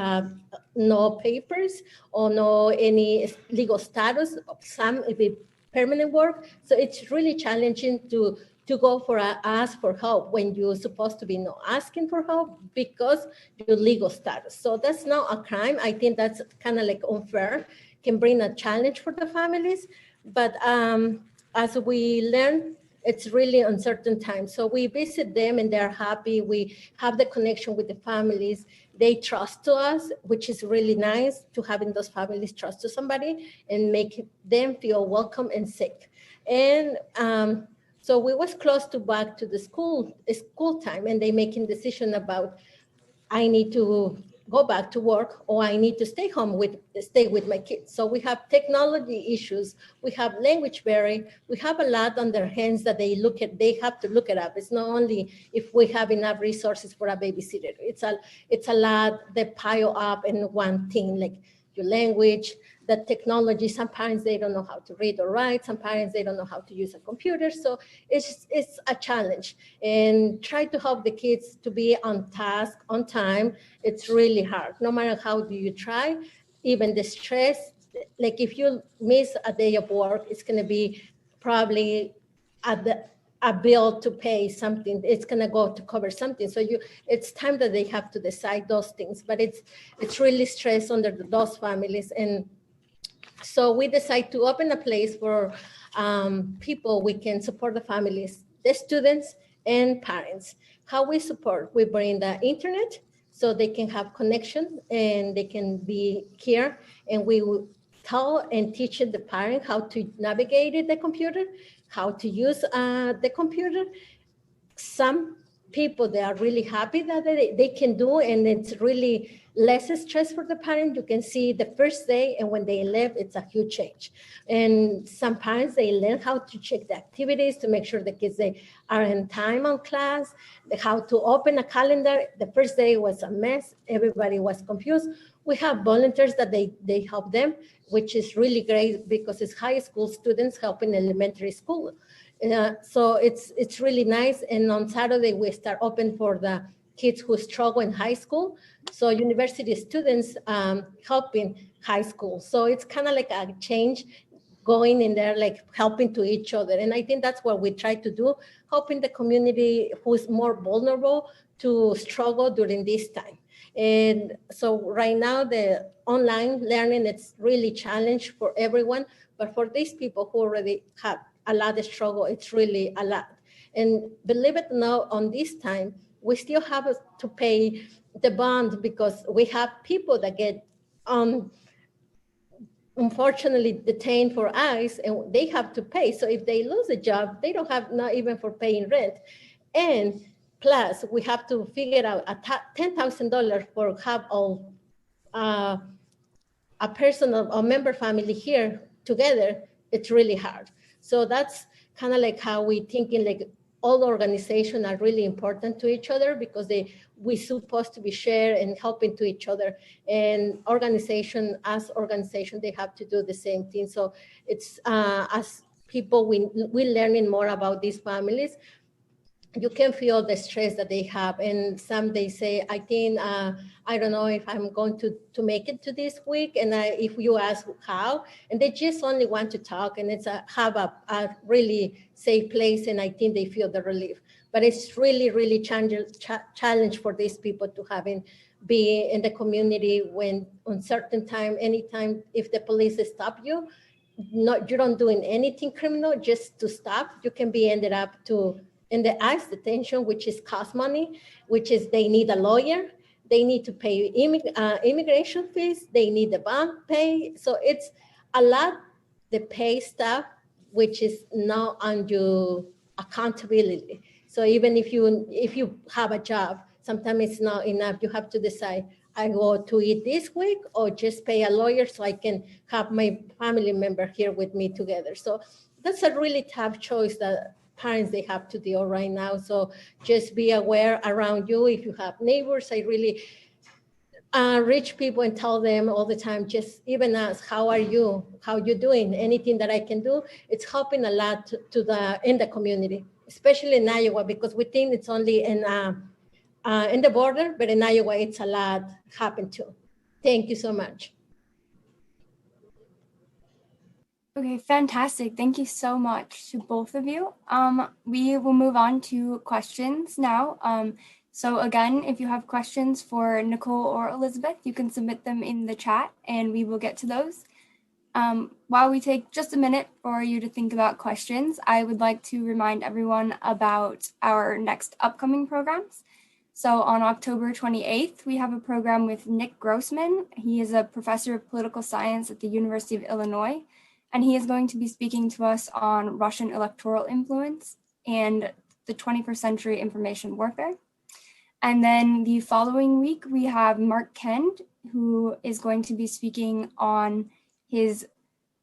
no papers or no any legal status, some it be permanent work. So it's really challenging to go for ask for help when you're supposed to be not asking for help because your legal status. So that's not a crime. I think that's kind of like unfair, can bring a challenge for the families. But as we learn, it's really uncertain times. So we visit them and they're happy. We have the connection with the families. They trust to us, which is really nice to having those families trust to somebody and make them feel welcome and safe. And so we was close to back to the school time, and they making decision about, I need to go back to work or I need to stay home stay with my kids. So we have technology issues, we have language barrier, we have a lot on their hands that they have to look it up. It's not only if we have enough resources for a babysitter. It's a lot that pile up in one thing, like your language, the technology. Some parents, they don't know how to read or write. Some parents, they don't know how to use a computer. So it's a challenge. And try to help the kids to be on task, on time. It's really hard. No matter how do you try, even the stress, like if you miss a day of work, it's gonna be probably a bill to pay something. It's gonna go to cover something. So it's time that they have to decide those things. But it's really stress under those families. And so we decide to open a place for people, we can support the families, the students and parents. How we support, we bring the internet so they can have connection and they can be here. And we will tell and teach the parent how to navigate the computer, how to use the computer. Some people, they are really happy that they can do, and it's really less stress for the parent. You can see the first day and when they leave, it's a huge change. And some parents, they learn how to check the activities to make sure the kids, they are in time on class, how to open a calendar. The first day was a mess. Everybody was confused. We have volunteers that they help them, which is really great because it's high school students helping elementary school. So it's really nice. And on Saturday, we start open for the kids who struggle in high school. So university students helping high school. So it's kind of like a change, going in there, like helping to each other. And I think that's what we try to do, helping the community who is more vulnerable to struggle during this time. And so right now, the online learning, it's really challenge for everyone, but for these people who already have a lot of struggle, it's really a lot. And believe it or not, on this time, we still have to pay the bond because we have people that get unfortunately detained for ICE and they have to pay. So if they lose a job, they don't have not even for paying rent. And plus we have to figure out $10,000 for have all a person or a member family here together. It's really hard. So that's kind of like how we thinking, like all organizations are really important to each other because we're supposed to be sharing and helping to each other. And organization, they have to do the same thing. So it's as people, we're learning more about these families. You can feel the stress that they have. And some they say, I think, I don't know if I'm going to make it to this week. And if you ask how, and they just only want to talk, and it's have a really safe place. And I think they feel the relief. But it's really, really challenge for these people to be in the community when on certain time, anytime, if the police stop you, you don't doing anything criminal, just to stop, you can be ended up in the ICE detention, which is cost money, which is they need a lawyer, they need to pay immigration fees, they need the bond pay. So it's a lot, the pay stuff, which is not on your accountability. So even if you have a job, sometimes it's not enough. You have to decide, I go to eat this week or just pay a lawyer so I can have my family member here with me together. So that's a really tough choice that parents, they have to deal right now. So just be aware around you. If you have neighbors, I really reach people and tell them all the time, just even ask, how are you? How you doing? Anything that I can do? It's helping a lot in the community, especially in Iowa, because we think it's only in the border, but in Iowa, it's a lot happen too. Thank you so much. Okay, fantastic. Thank you so much to both of you. We will move on to questions now. So again, if you have questions for Nicole or Elizabeth, you can submit them in the chat and we will get to those. While we take just a minute for you to think about questions, I would like to remind everyone about our next upcoming programs. So on October 28th, we have a program with Nick Grossman. He is a professor of political science at the University of Illinois, and he is going to be speaking to us on Russian electoral influence and the 21st century information warfare. And then the following week, we have Mark Kend, who is going to be speaking on his,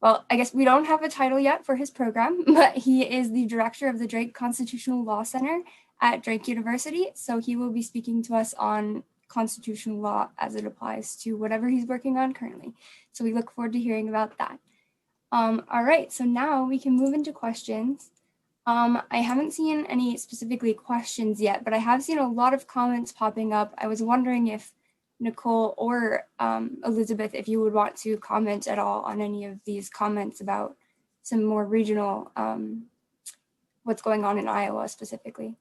well, I guess we don't have a title yet for his program, but he is the director of the Drake Constitutional Law Center at Drake University. So he will be speaking to us on constitutional law as it applies to whatever he's working on currently. So we look forward to hearing about that. All right, so now we can move into questions. I haven't seen any specifically questions yet, but I have seen a lot of comments popping up. I was wondering if Nicole or Elizabeth, if you would want to comment at all on any of these comments about some more regional, what's going on in Iowa specifically.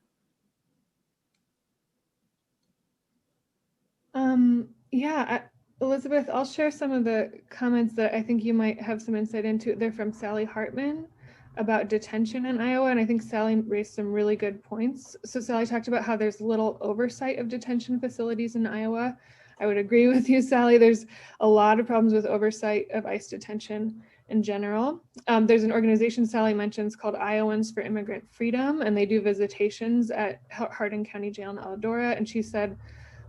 Yeah, Elizabeth, I'll share some of the comments that I think you might have some insight into. They're from Sally Hartman about detention in Iowa, and I think Sally raised some really good points. So Sally talked about how there's little oversight of detention facilities in Iowa. I would agree with you, Sally. There's a lot of problems with oversight of ICE detention in general. There's an organization Sally mentions called Iowans for Immigrant Freedom, and they do visitations at Hardin County Jail in Aladora, and she said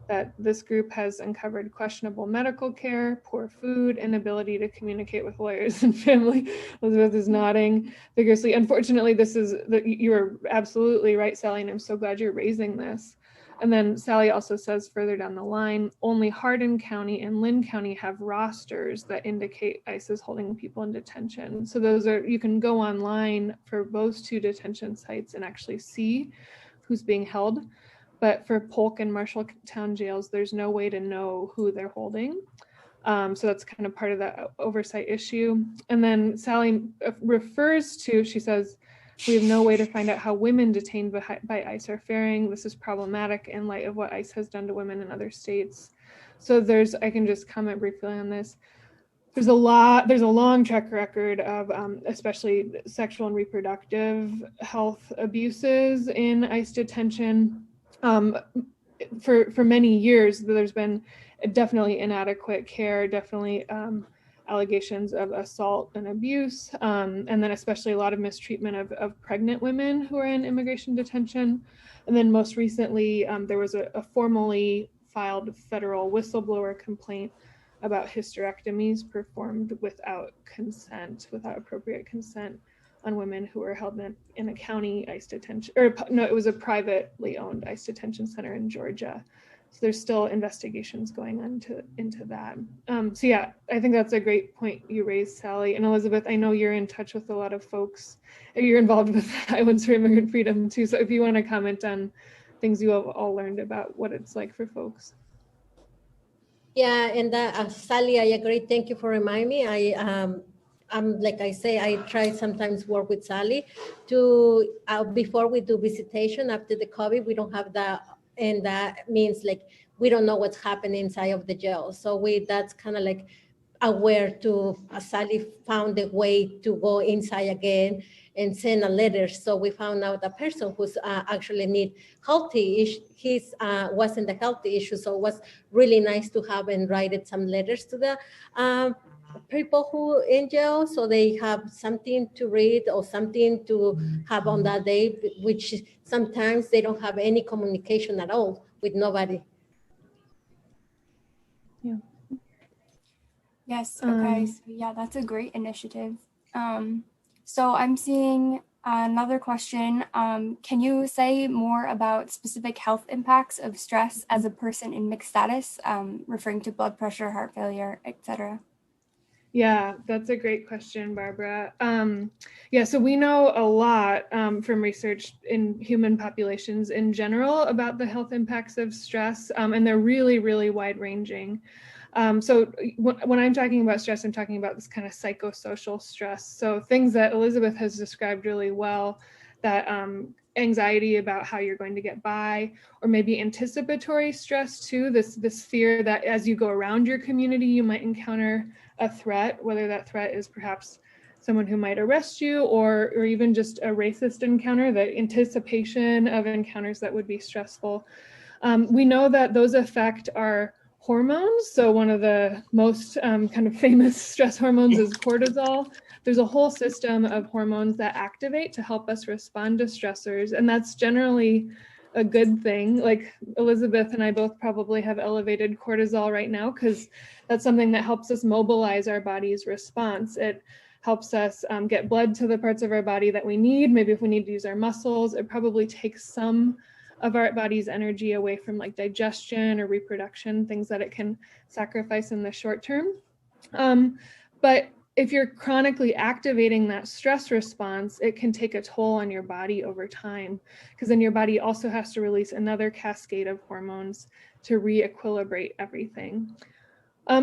that this group has uncovered questionable medical care, poor food, inability to communicate with lawyers and family. Elizabeth is nodding vigorously. Unfortunately, you're absolutely right, Sally, and I'm so glad you're raising this. And then Sally also says further down the line, only Hardin County and Lynn County have rosters that indicate ICE is holding people in detention. So those are, you can go online for those two detention sites and actually see who's being held. But for Polk and Marshalltown jails, there's no way to know who they're holding. So that's kind of part of the oversight issue. And then Sally refers to, she says, we have no way to find out how women detained by ICE are faring. This is problematic in light of what ICE has done to women in other states. So I can just comment briefly on this. There's a long track record of especially sexual and reproductive health abuses in ICE detention. For many years, there's been definitely inadequate care, definitely allegations of assault and abuse, and then especially a lot of mistreatment of pregnant women who are in immigration detention. And then most recently, there was a formally filed federal whistleblower complaint about hysterectomies performed without consent, without appropriate consent on women who were held in a county ICE detention, or no, it was a privately owned ICE detention center in Georgia. So there's still investigations going on into that. So yeah, I think that's a great point you raised, Sally. And Elizabeth, I know you're in touch with a lot of folks, you're involved with Islands for Immigrant Freedom too. So if you want to comment on things you have all learned about what it's like for folks. Yeah, and Sally, I agree. Thank you for reminding me. I'm like I say, I try sometimes work with Sally to before we do visitation after the COVID, we don't have that, and that means like we don't know what's happening inside of the jail. So that's kind of like aware to Sally found a way to go inside again and send a letter. So we found out a person who's actually need healthy, his wasn't a healthy issue. So it was really nice to have and write some letters to the people who in jail, so they have something to read or something to have on that day, which sometimes they don't have any communication at all with nobody. Yeah. Yes, okay, so yeah, that's a great initiative. So I'm seeing another question. Can you say more about specific health impacts of stress as a person in mixed status, referring to blood pressure, heart failure, etc.? Yeah, that's a great question, Barbara. Yeah, so we know a lot from research in human populations in general about the health impacts of stress, and they're really, really wide ranging. So when I'm talking about stress, I'm talking about this kind of psychosocial stress. So things that Elizabeth has described really well, that anxiety about how you're going to get by, or maybe anticipatory stress too, this fear that as you go around your community, you might encounter a threat, whether that threat is perhaps someone who might arrest you or even just a racist encounter, the anticipation of encounters that would be stressful. We know that those affect our hormones. So one of the most kind of famous stress hormones is cortisol. There's a whole system of hormones that activate to help us respond to stressors. And that's generally a good thing. Like Elizabeth and I both probably have elevated cortisol right now because that's something that helps us mobilize our body's response. It helps us get blood to the parts of our body that we need. Maybe if we need to use our muscles, it probably takes some of our body's energy away from like digestion or reproduction, things that it can sacrifice in the short term. But if you're chronically activating that stress response, it can take a toll on your body over time, because then your body also has to release another cascade of hormones to re-equilibrate everything.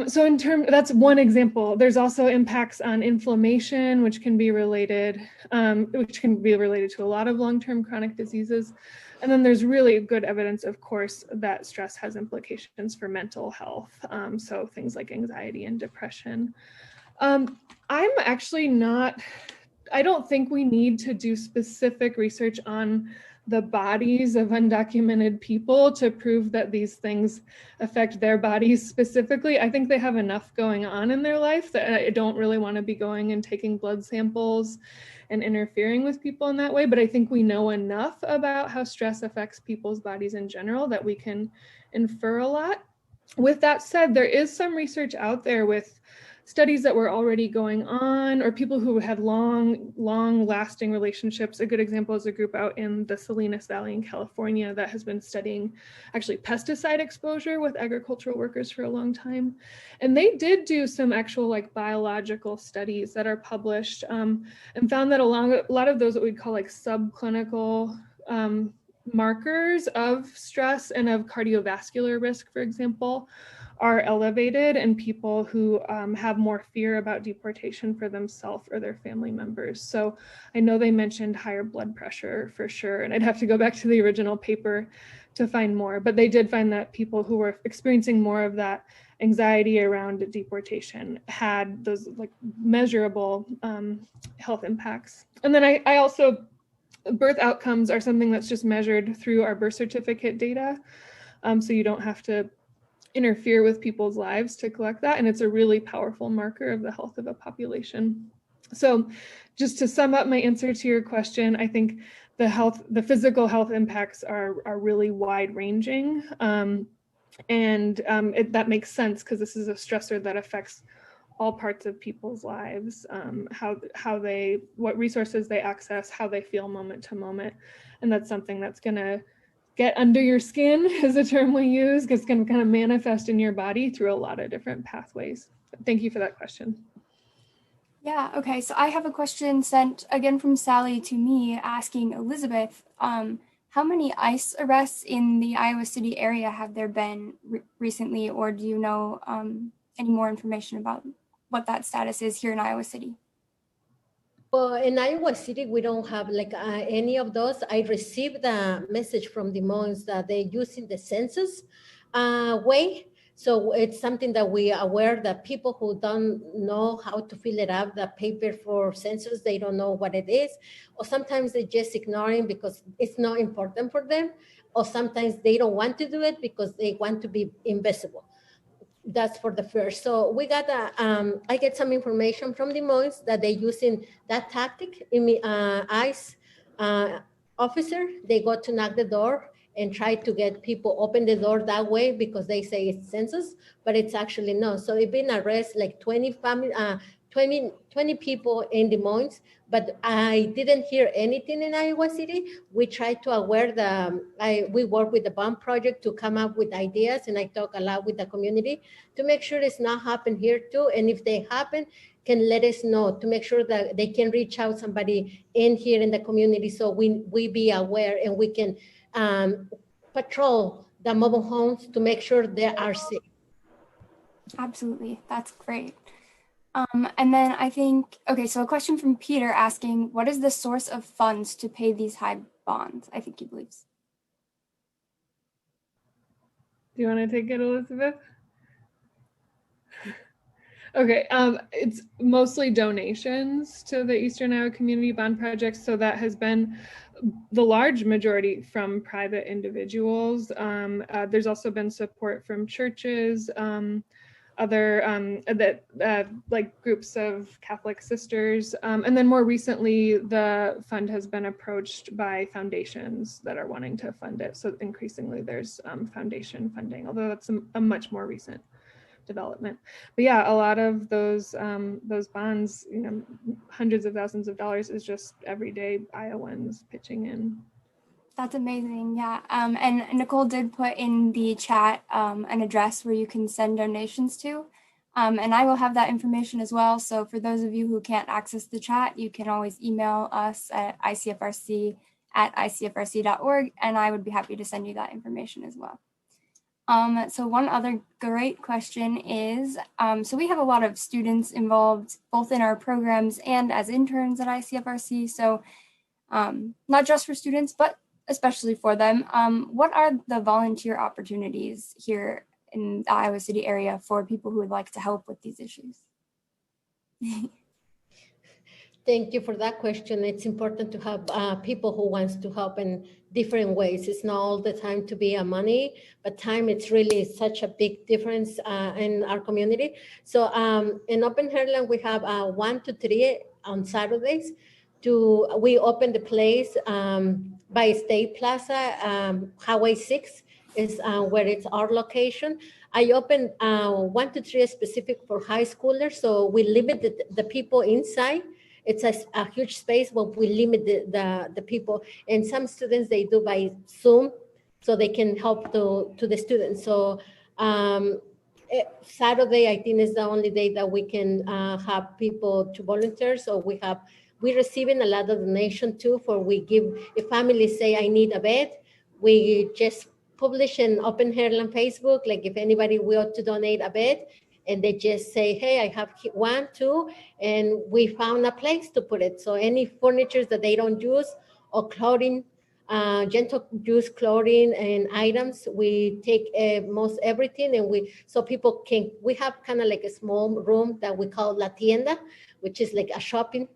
So that's one example. There's also impacts on inflammation, which can be related to a lot of long-term chronic diseases. And then there's really good evidence, of course, that stress has implications for mental health. So things like anxiety and depression. I'm actually I don't think we need to do specific research on the bodies of undocumented people to prove that these things affect their bodies specifically. I think they have enough going on in their life that I don't really want to be going and taking blood samples and interfering with people in that way. But I think we know enough about how stress affects people's bodies in general that we can infer a lot. With that said, there is some research out there with studies that were already going on, or people who had long lasting relationships. A good example is a group out in the Salinas Valley in California that has been studying actually pesticide exposure with agricultural workers for a long time. And they did do some actual like biological studies that are published, and found that a lot of those what we'd call like subclinical markers of stress and of cardiovascular risk, for example, are elevated in people who have more fear about deportation for themselves or their family members. So I know they mentioned higher blood pressure for sure, and I'd have to go back to the original paper to find more, but they did find that people who were experiencing more of that anxiety around deportation had those like measurable health impacts. And then I also, birth outcomes are something that's just measured through our birth certificate data. So you don't have to interfere with people's lives to collect that. And it's a really powerful marker of the health of a population. So just to sum up my answer to your question, I think the physical health impacts are really wide ranging. That makes sense because this is a stressor that affects all parts of people's lives, what resources they access, how they feel moment to moment. And that's something that's gonna get under your skin is a term we use, because it's gonna kind of manifest in your body through a lot of different pathways. Thank you for that question. Yeah, okay, so I have a question sent again from Sally to me asking Elizabeth, how many ICE arrests in the Iowa City area have there been recently, or do you know any more information about what that status is here in Iowa City? Well, in Iowa City, we don't have like any of those. I received a message from Des Moines that they're using the census way. So it's something that we are aware that people who don't know how to fill it out, the paper for census, they don't know what it is. Or sometimes they just ignoring because it's not important for them. Or sometimes they don't want to do it because they want to be invisible. That's for the first. So we got I get some information from Des Moines that they're using that tactic. ICE officer, they go to knock the door and try to get people open the door that way because they say it's census, but it's actually no. So it's been arrested like 20 people in Des Moines, but I didn't hear anything in Iowa City. We tried to aware we work with the BOMB project to come up with ideas, and I talk a lot with the community to make sure it's not happen here too. And if they happen, can let us know to make sure that they can reach out somebody in here in the community so we be aware and we can patrol the mobile homes to make sure they are safe. Absolutely, that's great. And then I think, okay, so a question from Peter asking, what is the source of funds to pay these high bonds? I think he believes. Do you want to take it, Elizabeth? Okay, it's mostly donations to the Eastern Iowa Community Bond Project. So that has been the large majority from private individuals. There's also been support from churches, like groups of Catholic sisters. And then more recently, the fund has been approached by foundations that are wanting to fund it. So increasingly there's foundation funding, although that's a much more recent development. But yeah, a lot of those bonds, hundreds of thousands of dollars is just everyday Iowans pitching in. That's amazing, yeah. And Nicole did put in the chat an address where you can send donations to. And I will have that information as well. So for those of you who can't access the chat, you can always email us at ICFRC@icfrc.org, and I would be happy to send you that information as well. So one other great question is, so we have a lot of students involved both in our programs and as interns at ICFRC. So not just for students, but especially for them. What are the volunteer opportunities here in the Iowa City area for people who would like to help with these issues? Thank you for that question. It's important to have people who wants to help in different ways. It's not all the time to be a money, but time, it's really such a big difference in our community. So in Open Heartland, we have 1 to 3 on Saturdays. We open the place by State Plaza, Highway 6 is where it's our location. I opened 1 to 3 specific for high schoolers. So we limit the people inside. It's a huge space, but we limit the people. And some students, they do by Zoom, so they can help to the students. So Saturday, I think, is the only day that we can have people to volunteer. So we're receiving a lot of donation too, for we give, if families say, I need a bed, we just publish an open herald on Facebook, like if anybody will to donate a bed, and they just say, hey, I have 1, 2, and we found a place to put it. So any furniture that they don't use, or clothing, gentle use clothing and items, we take most everything, and so people we have kind of like a small room that we call La Tienda, which is like a shopping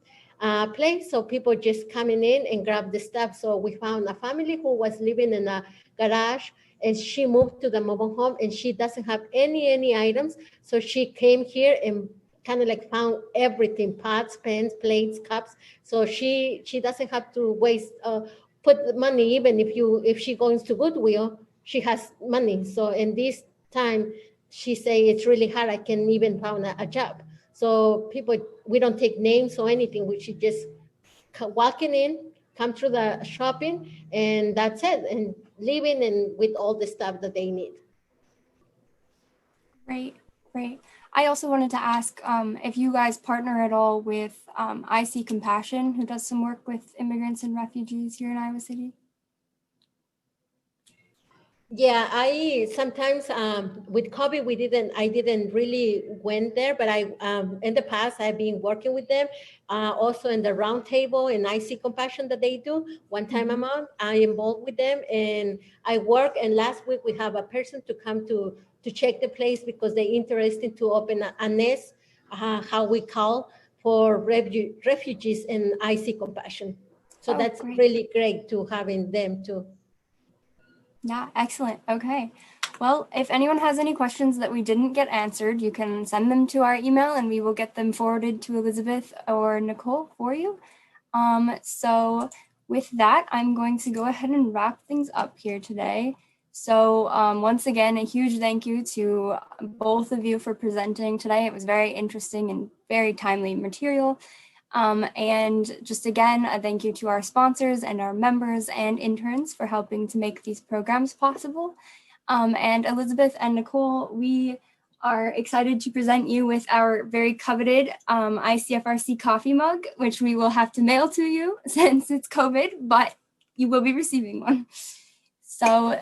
place. So people just coming in and grab the stuff. So we found a family who was living in a garage, and she moved to the mobile home, and she doesn't have any items. So she came here and kind of like found everything: pots, pans, plates, cups. So she doesn't have to waste put money. Even if she goes to Goodwill, she has money. So in this time, she say it's really hard. I can even found a job. So people, we don't take names or anything. We should just walking in, come through the shopping, and that's it, and living and with all the stuff that they need. Great. I also wanted to ask if you guys partner at all with IC Compassion, who does some work with immigrants and refugees here in Iowa City. Yeah, I sometimes with COVID, I didn't really went there, but I in the past I've been working with them. Also in the roundtable and IC Compassion that they do one time a month, I involved with them and I work. And last week we have a person to come to check the place because they're interested to open a nest, how we call for refugees in IC Compassion. So that's great. really great to having them too. Yeah, excellent. Okay. Well, if anyone has any questions that we didn't get answered, you can send them to our email and we will get them forwarded to Elizabeth or Nicole for you. So with that, I'm going to go ahead and wrap things up here today. So once again, a huge thank you to both of you for presenting today. It was very interesting and very timely material. And just again, a thank you to our sponsors and our members and interns for helping to make these programs possible. And Elizabeth and Nicole, we are excited to present you with our very coveted ICFRC coffee mug, which we will have to mail to you since it's COVID, but you will be receiving one. So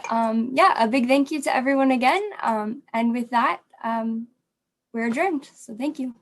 yeah, a big thank you to everyone again. And with that, we're adjourned. So thank you.